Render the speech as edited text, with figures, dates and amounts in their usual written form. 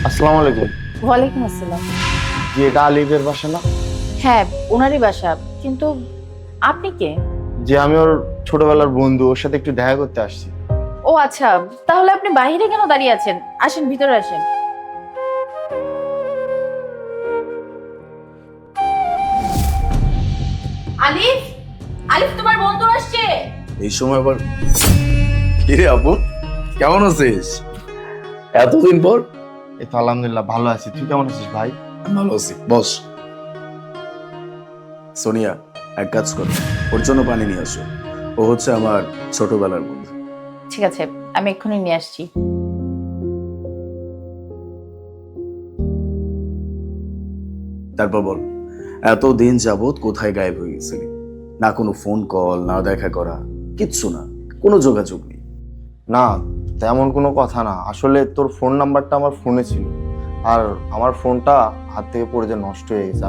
আসসালামু আলাইকুম। ওয়ালাইকুম আসসালাম। জি, এটা আলিফের বাসা না? হ্যাঁ, ওনারই বাসা। কিন্তু আপনি কে? যে আমি ওর ছোটবেলার বন্ধু, ওর সাথে একটু দেখা করতে আসছি। ও আচ্ছা, তাহলে আপনি বাইরে কেন দাঁড়িয়ে আছেন? আসেন, ভিতরে আসেন। আলিফ, আলিফ তোমার বন্ধু আসছে। এই সময় আবার কিরে আপু, কেমন আছিস? এতদিন পর। এই তো আলহামদুলিল্লাহ ভালো আছি। তুই কেমন আছিস ভাই? আমি ভালো আছি, বস। সোনিয়া, এক কাজ করো, ওর জন্য পানি নিয়ে আসো। ও হচ্ছে আমার ছোটবেলার বন্ধু। ঠিক আছে, আমি এক্ষুনি নিয়ে আসছি। তারপর বল, এতদিন যাবত কোথায় গায়েব হয়ে গেছিলি? না কোনো ফোন কল, না দেখা করা, কিচ্ছু না, কোনো যোগাযোগ নেই। না, তেমন কোনো কথা না। আসলে তোর ফোন নাম্বারটা আমার ফোনে ছিল, আর আমার ফোনটা হাত থেকে পড়ে যে নষ্ট হয়ে গেছে।